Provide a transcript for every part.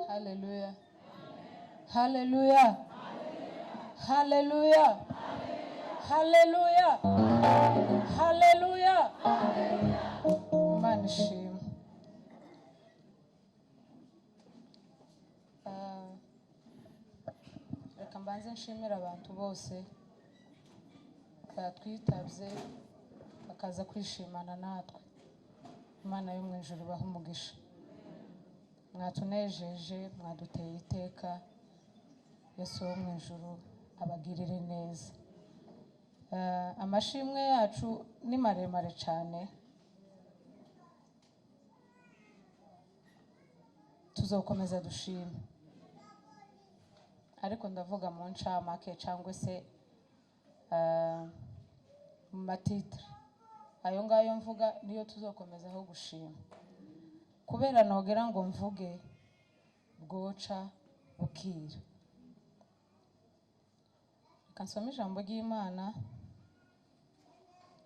Hallelujah. Hallelujah. Hallelujah. Hallelujah. Hallelujah. Imana ishimwe. Reka mbanze nshimira abantu bose batwitabye bakaza kwishimana natwe. Imana yo mu ijuru ibahe umugisha. Mwatunejeje, mwaduteye iteka. Yesu wo mu ijuru abagirire neza. Amashimwe yacu ni maremare cyane. Tuzokomeza dushime, ariko ndavuga mu ncamake cyangwa se mu matitre. Ayo ngayo mvuga niyo tuzokomezaho gushima, kubera nogera ngo mvuge bwoca bukira. Reka nsome ijambo ry'Imana,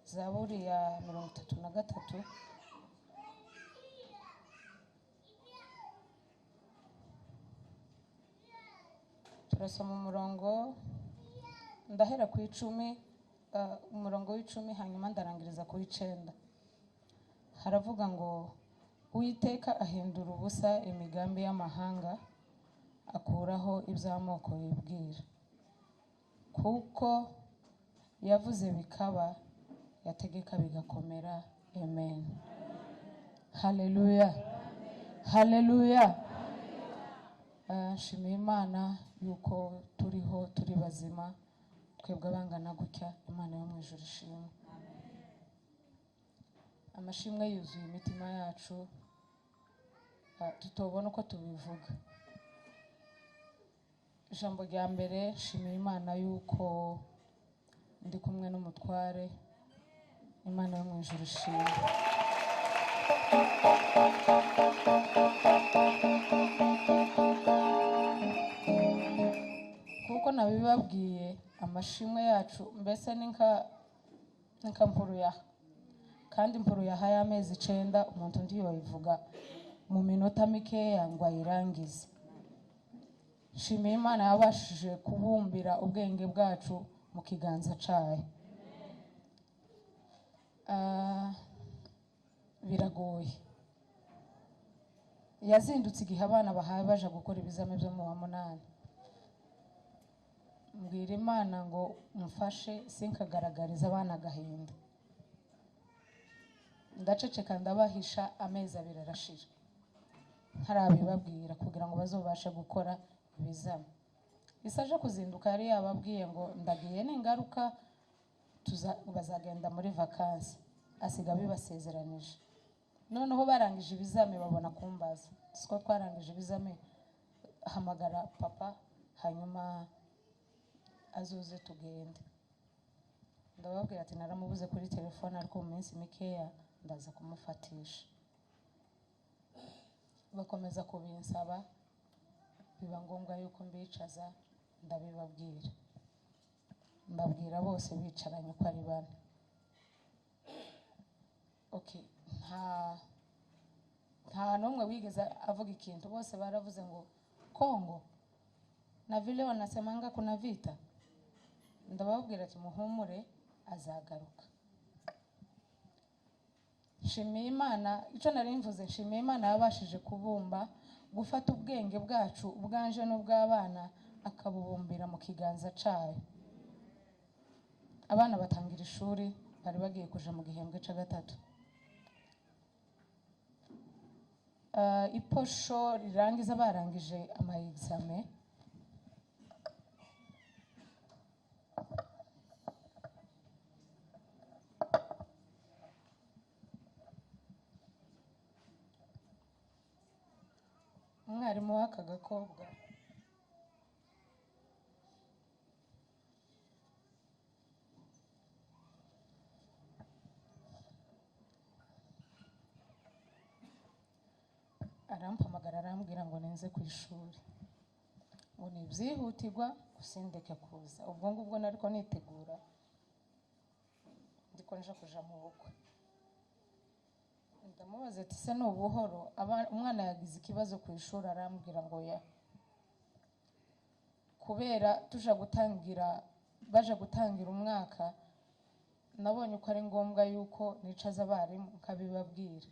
Zaburi ya 33. Turasoma umurongo, ndahera ku 10, umurongo w'10 hanyuma ndarangiriza ku 9. Haravuga ngo Uwiteka ahindura ubusa imigambi y'amahanga, akuraho iby'amoko yibwira. Kuko yavuze bikaba, yategeka bigakomera. Amen. Hallelujah. Hallelujah. Nshimiye Imana yuko turiho, turi bazima, twebwe abangana gutya. Imana yo mu ijuru ishimwe. Amashimwe yuzuye imitima yacu, tutobona uko tubivuga. Ijambo rya mbere, nshimiye Imana yuko ndi kumwe n'umutware. Imana yo mu ijuru ishimwe. Kuko nabibabwiye, amashimwe yacu mbese ni nka mpuru yaha, kandi mpuru yaha y'amezi 9 umuntu ndiyoyivuga mu minota mikeya ngo ayirangize. Nshimiye Imana yabashije kubumbira ubwenge bwacu mu kiganza cyayo. Biragoye. Yazindutse igihe abana bahaye baje gukora ibizame byo mu wa 8. Mbwira Imana ngo mfashe sinkagaragariza abana agahinda. Ndaceceka ndabahisha, amezi 2 arashira ntarabibabwira kugira ngo bazobashe gukora ibizame. Isaje kuzinduka yari yababwiye ngo ndagiye n'ingaruka bazagenda muri vacances, asiga bibasezeranije. Noneho barangije ibizame babona kumbaza, siko twarangije ibizame, hamagara papa hanyuma azuze tugende. Ndababwira ati naramubuze kuri telefone, ariko mu minsi mikeya ndaza kumufatisha. Bakomeza kubinsaba, biba ngombwa yuko mbicaza ndabibabwira. Mbabwira bose bicaranye ko ari 4. Okay, nta n'umwe wigeze avuga ikintu, bose baravuze ngo Kongo na vile wanasemanga kuna vita. Ndababwira ati muhumure, azagaruka. Nshimiye Imana, icyo nari mvuze, nshimiye Imana yabashije kubumba, gufata ubwenge bwacu ubwanje n'ubw'abana akabubumbira mu kiganza cyayo. Abana batangira ishuri, bari bagiye kuja mu gihembwe cya 3. Iposho rirangiza barangije ama examen. Umwarimu w'aka gakobwa arampamagara arambwira ngo nenze ku ishuri. ngo ni ibyihutirwa gusindeke kuza. Ubwo ngubwo nariko nitegura ndiko nja kuja mu bukwe, ndamubaza ati se ni ubuhoro? Umwana yagize ikibazo ku ishuri, arambwira ngo ya, kubera baje gutangira umwaka, nabonye uko ari ngombwa yuko nicaza abarimu nkabibabwira,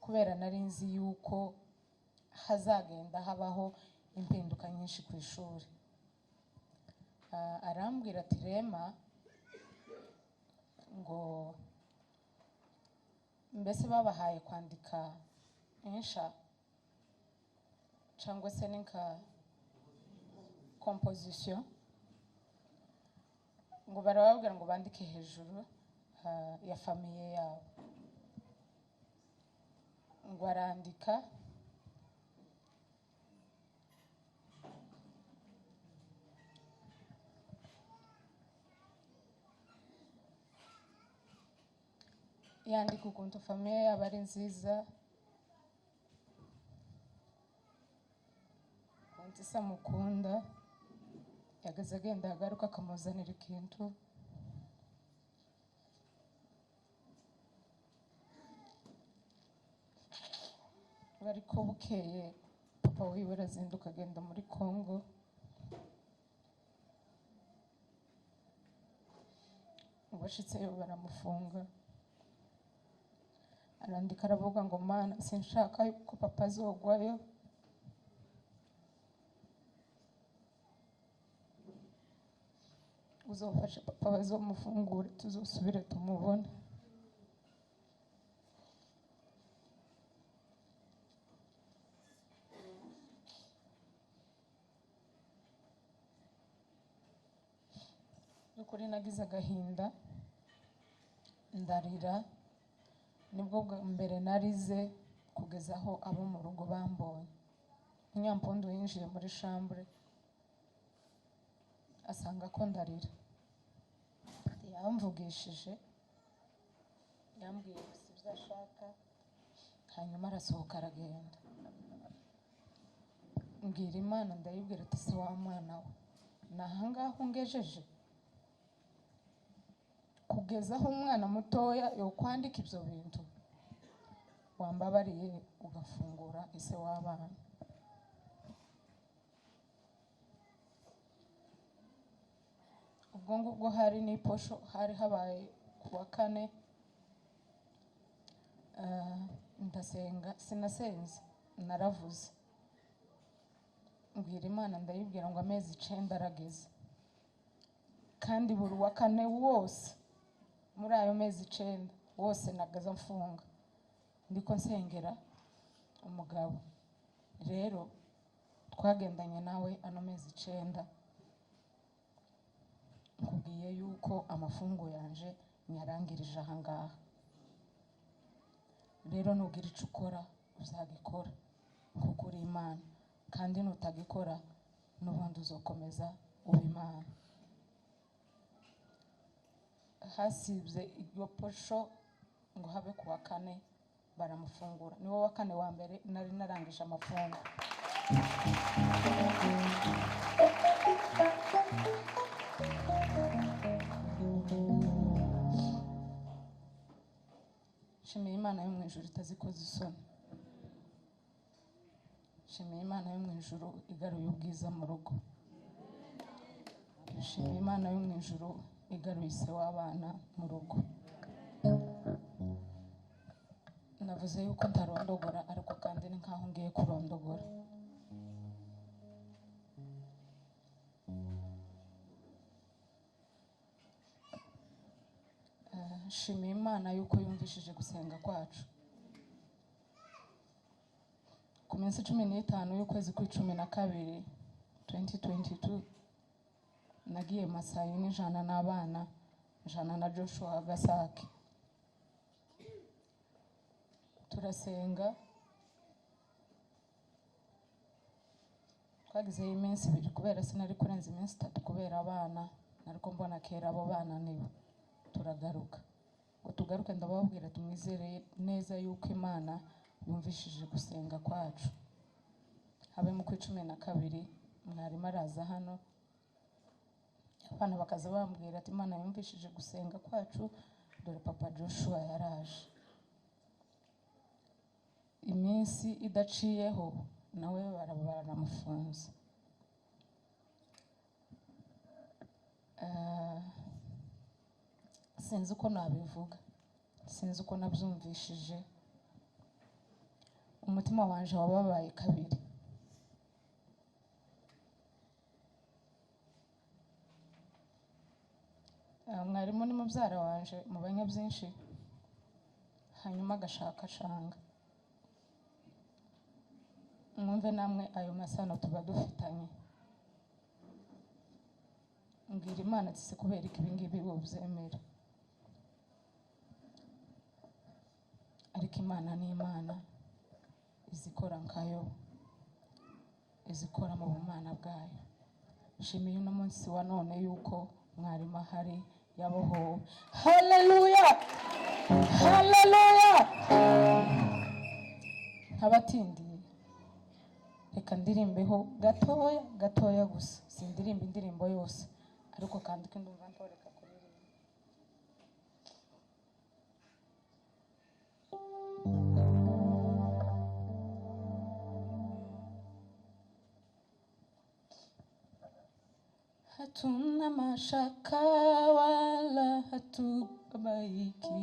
kubera nari nzi yuko hazagenda habaho impinduka nyinshi ku ishuri. Arambwira ati Rema, ngo mbese babahaye kwandika insha cyangwa se ninka composition, ngo barababwira ngo bandike hejuru ya famiye yabo. Ngo arandika, yandika ukuntu famiye yabo ari nziza, ukuntu isa mukunda, yageze agenda agaruka akamuzanira ikintu, bariko bukeye papa wiwe arazinduka agenda muri Congo. Bashitseyo baramufunga, arandika aravuga ngo Mana, sinshaka yuko papa azogwayo, uzofashe papa bazomufungure tuzosubire tumubone. Nukuri nagize agahinda, ndarira. Nibwo bwa mbere narize kugeza aho abo mu rugo bambonye. Nyampondo yinjiye muri chambre asanga ko ndarira, yamvugishije, yambwiye gusa ibyo ashaka, hanyuma arasohoka aragenda. Mbwira Imana, ndayibwira ati se wa mwana we, nahangaho ungejeje, kugeza aho umwana mutoya yokwandika ibyo bintu, wambabariye ugafungura ise w'abana. Ubwo ngubwo hari n'iposho, hari habaye kuwa kane, ndasenga, sinasenze, naravuze. Mbwira Imana, ndayibwira ngo amezi 9 arageze, kandi buri wa kane wose muri ayo mezi 9 wose nagaza mfunga ndiko nsengera umugabo. Rero twagendanye nawe ano mezi 9, nkubwiye yuko amafungo yanje nyarangirije ahangaha. Rero nugira icyo ukora uzagikora kuko uri Imana, kandi nutagikora n'ubundi uzokomeza uba Imana. Hasibye iyo posho ngo habe kuwa kane baramufungura, niwo wa kane wa mbere nari narangije amafungo. Shimiye Imana yo mu ijuru itazikoze isoni. Shimiye Imana yo mu ijuru igaruye ubwiza mu rugo. Shimiye Imana yo mu ijuru igaruye ise w'abana mu rugo. Navuze yuko ntarondogora, ariko kandi ni nkaho ngiye kurondogora. Shimiye Imana yuko yumvishije gusenga kwacu. Ku minsi 15 y'ukwezi kwa12 2022, nagiye Masayi n'ijana n'abana, jana na Joshua Gasake. Turasenga, twagize iminsi 2 kubera sinari kurenza iminsi 3 kubera abana, nariko mbona kera abo bana nibo. Turagaruka, ngo tugaruke ndababwira tumwizere neza yuko Imana yumvishije gusenga kwacu. Habe mu 12 mwarimu araza hano, abana bakaza bambwira ati Imana yumvishije gusenga kwacu, dore papa Joshua yaraje. Iminsi idaciyeho nawe baranamufunze. Sinzi uko nabivuga, sinzi uko nabyumvishije, umutima wanje wababaye kabiri. Mwarimu ni mubyara wanje mu banyabyinshi, hanyuma agashaka shanga. Mwumve namwe ayo masano tuba dufitanye. Mbwira Imana ati se kubera iki ibingibi ubyemera? Ariko Imana ni Imana, izikora nkayo, izikora mu bumana bwayo. Nshimiye uno munsi wa none yuko mwarimu ahari yabohowe. Haleluya, haleluya. Ntabatindiye, reka ndirimbeho gatoya gusa. Sindirimba indirimbo yose, ariko kandi ko ndumva ntoreka kuririmba. Hatuna mashaka wala hatubabaiki,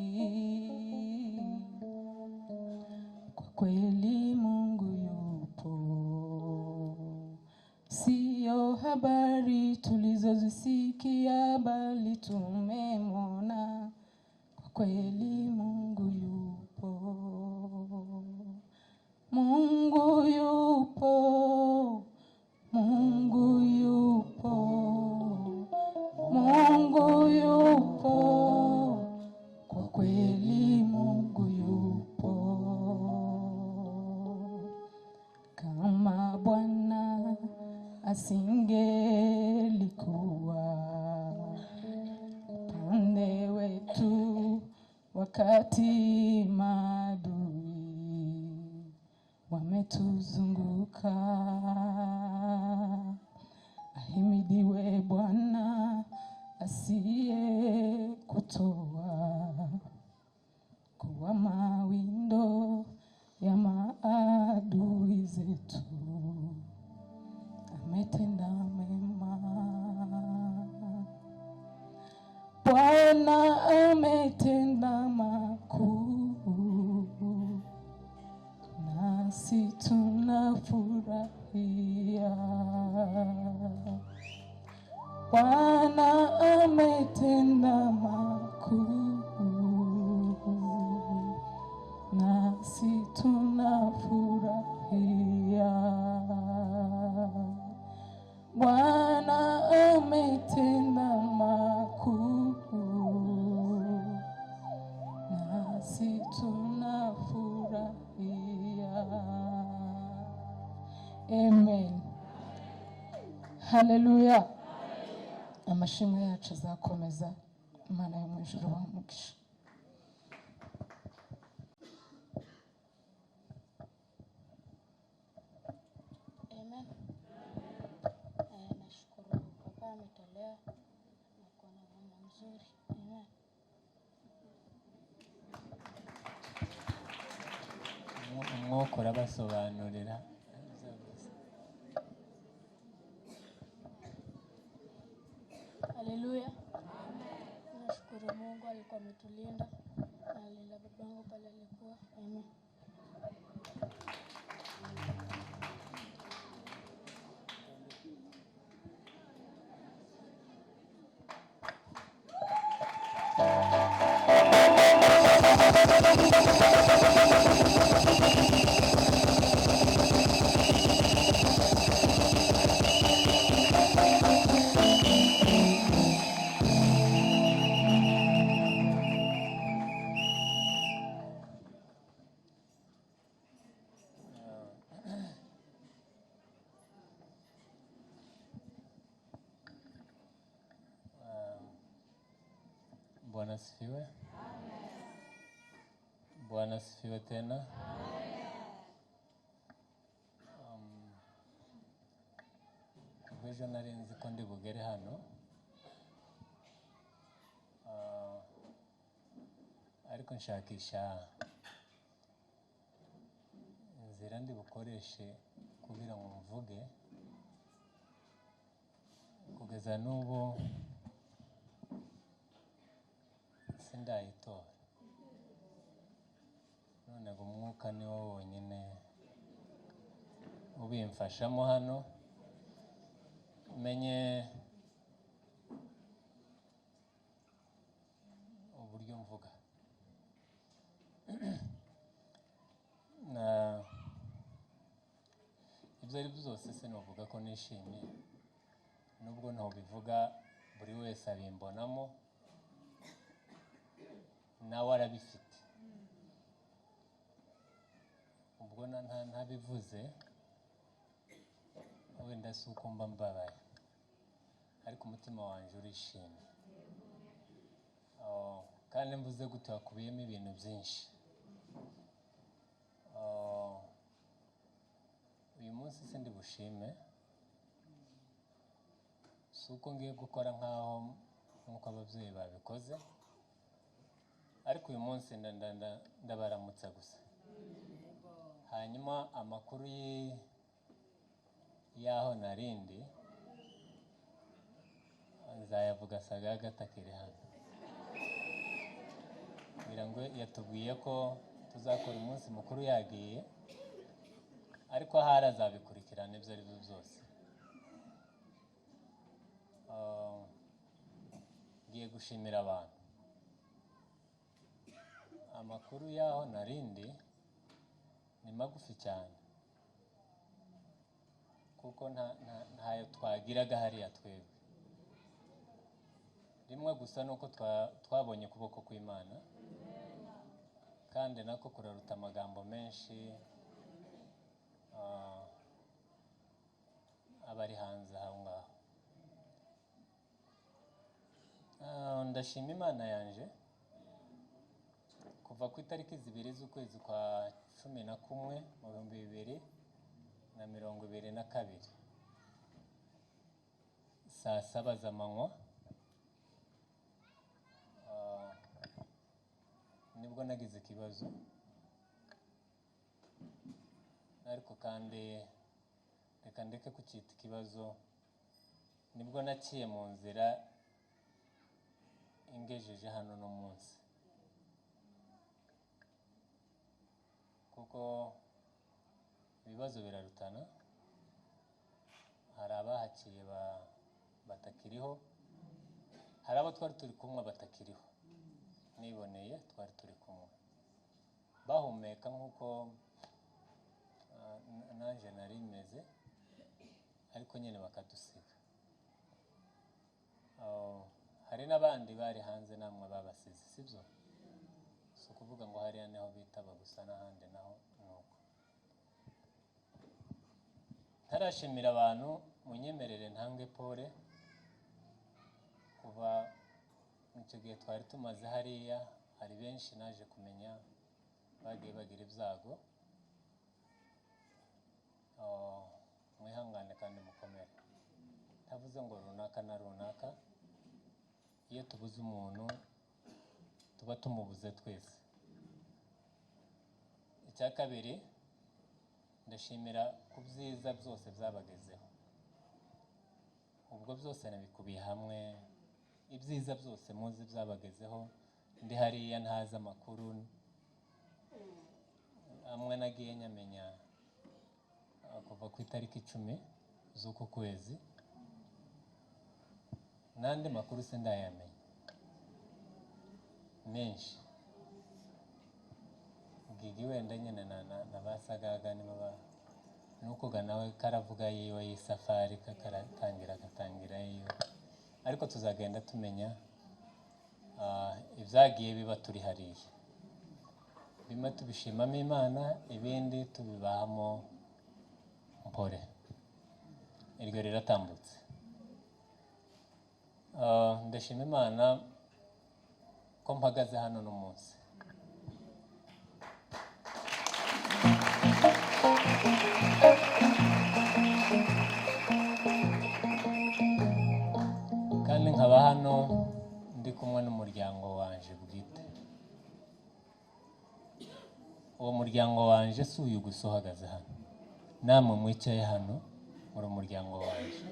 kwa kweli Mungu yupo. Sio habari tulizozisikia, bali tumemwona. Kwa kweli Mungu yupo, Mungu yupo, Mungu yupo, Mungu yupo, kwa kweli Mungu yupo. Kama Bwana asingelikuwa upande wetu, wakati maadui wametuzunguka, ahimidiwe Bwana asiye kutoa kuwa mawindo ya maadui zetu. Ametenda mema, Bwana ametenda makuu, nasi tunafurahia. Bwana ametenda makuu, nasi tunafurahia. Bwana ametenda makuu, nasi tunafurahia. Amen. Haleluya. Amashimwe yacu azakomeza. Imana yo mu ijuru bamugisha. Amen. Nashukuru papa ametolea na kuona mama mzuri. Amen. Umwuka urabasobanurira. Haleluya. Nashukuru Mungu alikuwa ametulinda na alinda babangu pale alikuwa. Amen. Bwana asifiwe. Bwana asifiwe tena. ejo nari nzi ko ndi bugere hano, ariko nshakisha inzira ndi bukoreshe kugira ngo mvuge. Kugeza n'ubu sindayitora, none ngo umwuka ni wo wonyine ubimfashamo hano. Menye uburyo mvuga. Ibyo ari byo byose sinavuga ko nishimye, nubwo ntaho bivuga buri wese abimbonamo, nawe arabifite. Ubwo ntabivuze wenda si uko mba mbabaye, ariko umutima wanjye urishimye. Kandi mvuze gutyo hakubiyemo ibintu byinshi. Uyu munsi sindi bushime, si uko ngiye gukora nk'uko ababyeyi babikoze, ariko uyu munsi ndabaramutsa gusa. Hanyuma amakuru y'aho narindi nzayavuga Sagaga atakiri hano, kugira ngo yatubwiye ko tuzakora umunsi mukuru yagiye, ariko ahari azabikurikirana ibyo ari byo byose. Ngiye gushimira abantu. Amakuru y'aho narindi ni magufi cyane, kuko ntayo twagiraga hariya twebwe. Rimwe gusa nuko twabonye ukuboko kw'Imana, kandi nako kuraruta amagambo menshi abari hanze aho ngaho. Ndashima Imana yanje kuva ku itariki 2 z'ukwezi kwa 11 mu 2022 saa 7 z'amanywa, nibwo nagize ikibazo. Ariko kandi reka ndeke kucyita ikibazo, nibwo naciye mu nzira ingejeje hano no munsi, kuko ibibazo birarutana. Hari abahaciye batakiriho, hari abo twari turi kumwe batakiriho, niboneye twari turi kumwe bahumeka nk'uko nanje nari meze, ariko nyine bakadusiga. Hari n'abandi bari hanze namwe babasize, sibyo? Si ukuvuga ngo hariya niho bitaba gusa, n'ahandi naho nuko. Ntarashimira abantu, munyemerere ntange pole. Kuva icyo gihe twari tumaze hariya, hari benshi naje kumenya bagiye bagira ibyago. Mwihangane kandi mukomere. Ntavuze ngo runaka na runaka. Iyo tubuze umuntu tuba tumubuze twese. Icya kabiri, ndashimira ku byiza byose byabagezeho. Ubwo byose nabikubiye hamwe, ibyiza byose muzi byabagezeho. Ndi hariya ntazi amakuru amwe nagiye nyamenya kuva ku itariki 10 z'uku kwezi, n'andi makuru sindayamenya menshi. Gigi wenda nyine na basagaga nuko nawe karavuga yiwe y'isafari karatangira yiwe, ariko tuzagenda tumenya ibyagiye biba turi hariya. Bimwe tubishimamo Imana, ibindi tubibahamo mpore. Iryo riratambutse. Ndashima Imana ko mpagaze hano no munsi. nkaba hano ndi kumwe n'umuryango wanje bwite. Uwo muryango wanje si uyu gusa uhagaze hano, namwe mwicaye hano muri umuryango wanje,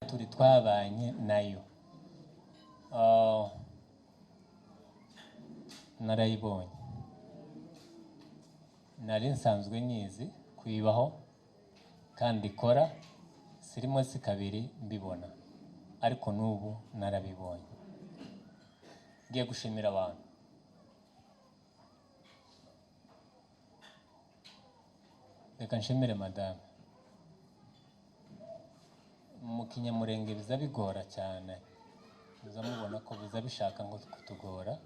turi twabanye nayo. Narayibonye, nari nsanzwe nyizi kuyibaho kandi ikora, sirimo si kabiri mbibona, ariko n'ubu narabibonye. Ngiye gushimira abantu. Reka nshimire madame. Mu Kinyamurenge biza bigora cyane, biza mubona ko biza bishaka ngo kutugora,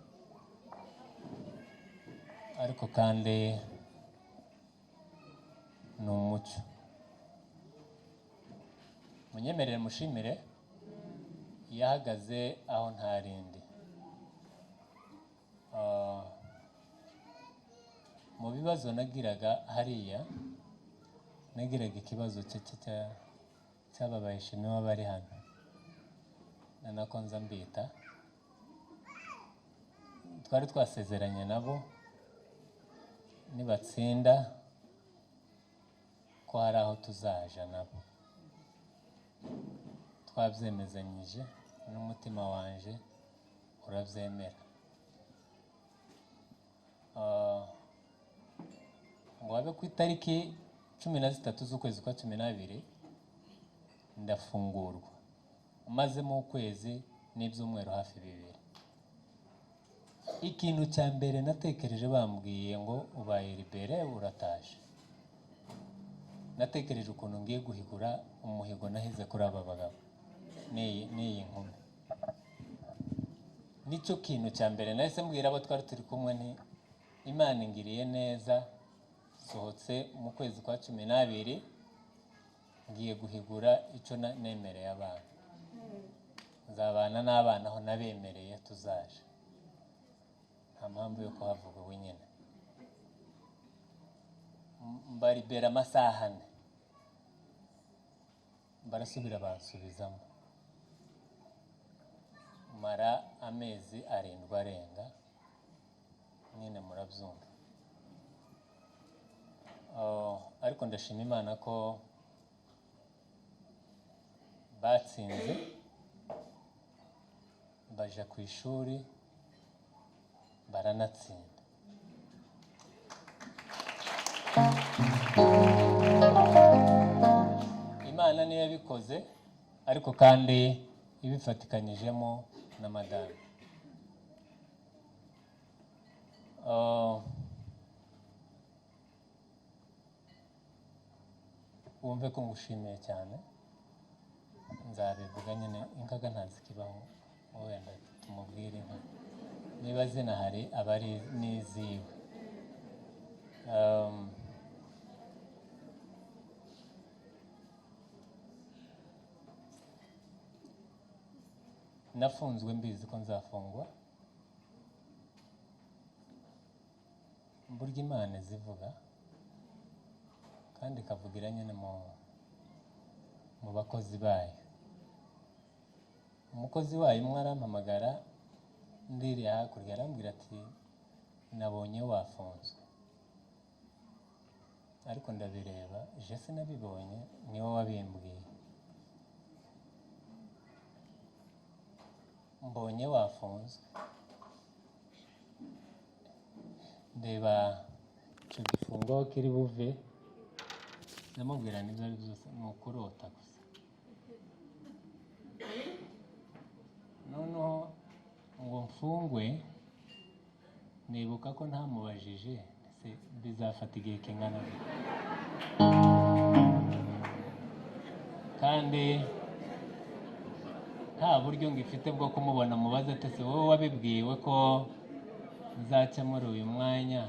ariko kandi ni umuco. Munyemerere mushimire, yahagaze aho ntarindi. Mu bibazo nagiraga hariya, nagiraga ikibazo cy'ababayishi nibo bari hano, nanako nza mbita. Twari twasezeranye nabo nibatsinda ko hari aho tuzaja nabo, twabyemezanyije n'umutima wanje urabyemera. Ngo habe ku itariki 13 z'ukwezi kwa 12 ndafungurwa, mazemo ukwezi n'ibyumweru hafi 2. Ikintu cya mbere natekereje bambwiye ngo ubaye libere urataje, natekereje ukuntu ngiye guhigura umuhigo nahize kuri aba bagabo n'iyi nkumi. Nicyo kintu cya mbere nahise mbwira abo twari turi kumwe, ni Imana ingiriye neza, sohotse mu kwezi kwa 12 ngiye guhigura icyo nemereye abana. Nzabana n'abana aho nabemereye tuzaje, nta mpamvu yo kuhavuga wenyine. Mbaribera amasaha 4, barasubira bansubizamo, mara amezi 7 arenga, nyine murabyumva. Ariko ndashima Imana ko batsinze, baja ku ishuri baranatsinda. Imana niyo yabikoze, ariko kandi ibifatikanyijemo na madame. Wumve ko ngushimiye cyane, nzabivuga nyine, inkaga ntazikibaho, wenda tumubwire inka niba zinahari abari n'iziwe. Nafunzwe mbizi ko nzafungwa, burya Imana izivuga kandi ikavugira nyine mu bakozi bayo. Umukozi wayo umwe arampamagara ndiriya hakurya, arambwira ati nabonye wafunzwe, ariko ndabireba je sinabibonye, niwe wabimbwiye. Mbonye wafunzwe, ndeba icyo gifungo aho kiri buve, ndamubwira n'ibyo ari byose ni ukurota gusa. Noneho ngo mfungwe, nibuka ko ntamubajije se bizafata igihe kingana gute, kandi nta buryo ngifite bwo kumubona mubaza ati se wowe wabibwiwe ko nzaca muri uyu mwanya.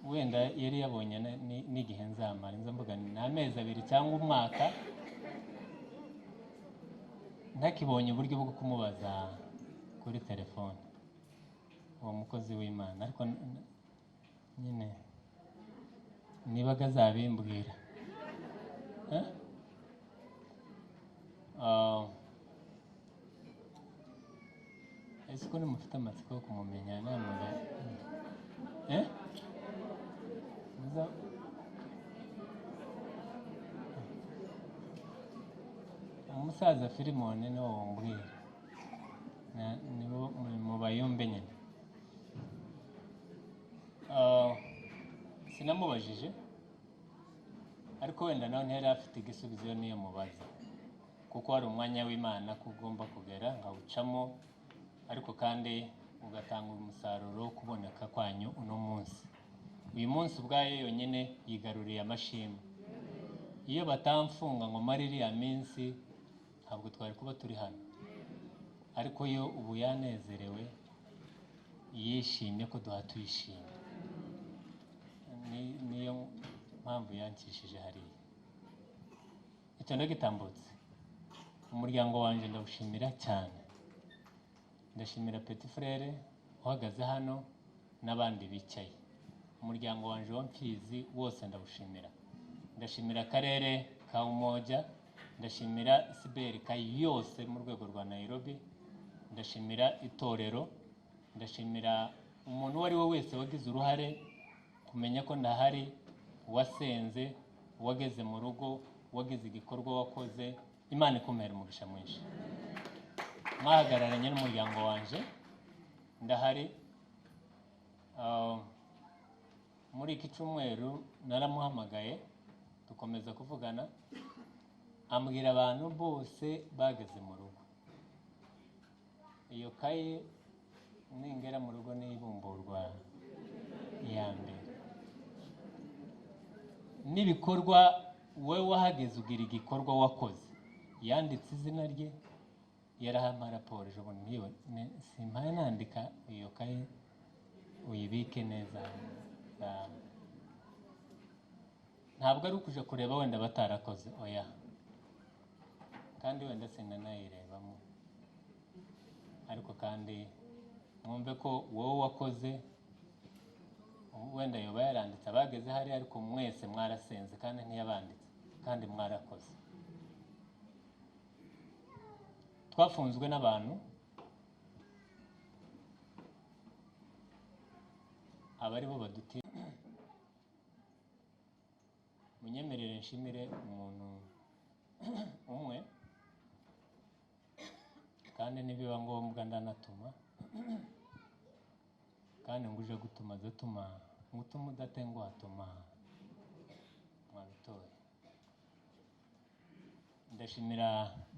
Wenda yari yabonye n'igihe nzamara, mvuga ni amezi 2 cyangwa umwaka ntakibonye uburyo bwo kumubaza kuri telefone uwo mukozi w'Imana. Ariko nyine nibaga azabimbwira, ese ko nimufite amatsiko yo kumumenya namwe muza umusaza Filimoni niwo wumbwira nibo mu bayumbe nyine. Sinamubajije ariko wenda nawe ntiyari afite igisubizo niyo mubaza, kuko hari umwanya w'Imana ko ugomba kugera nkawucamo, ariko kandi ugatanga umusaruro wo kuboneka kwanyu uno munsi. Uyu munsi ubwayo yonyine yigaruriye amashimwe. Iyo batamfunga ngo mare iriya minsi ntabwo twari kuba turi hano, ariko yo ubu yanezerewe yishimye ko duha tuyishimye. Niyo mpamvu yankishije hariya. Icyo ndagitambutse. Umuryango wanjye ndawushimira cyane. Ndashimira Petit Frere uhagaze hano n'abandi bicaye. Umuryango wanjye wa Mfizi wose ndawushimira. Ndashimira akarere ka Umoja, ndashimira Siberi ka yose mu rwego rwa Nairobi, ndashimira itorero, ndashimira umuntu uwo ari we wese wagize uruhare kumenya ko ndahari, wasenze, wageze mu rugo, wagize igikorwa wakoze. Imana ikumere umugisha mwinshi. Mwahagararanye n'umuryango wanje, ndahari. Muri iki cyumweru naramuhamagaye dukomeza kuvugana, ambwira abantu bose bageze mu rugo. Iyo kaye ningera mu rugo n'ibumburwa iya mbere. N'ibikorwa wowe wahageze ugira igikorwa wakoze, yanditse izina rye, yarahampa raporo ejo bundi. Simpaye nandika iyo kaye uyibike neza. Ntabwo ari ukuja kureba wenda batarakoze, oya, kandi wenda sinanayirebamo, ariko kandi mwumve ko wowe wakoze, wenda yoba yaranditse abageze hari, ariko mwese mwarasenze kandi ntiyabanditse, kandi mwarakoze. Twafunzwe n'abantu abari bo baduti. Munyemerere nshimire umuntu umwe, kandi nibiba ngombwa ndanatuma, kandi nguje gutuma zatuma mutuma udatenguha tuma mwabitoye. Ndashimira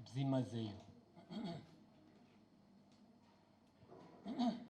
byimazeyo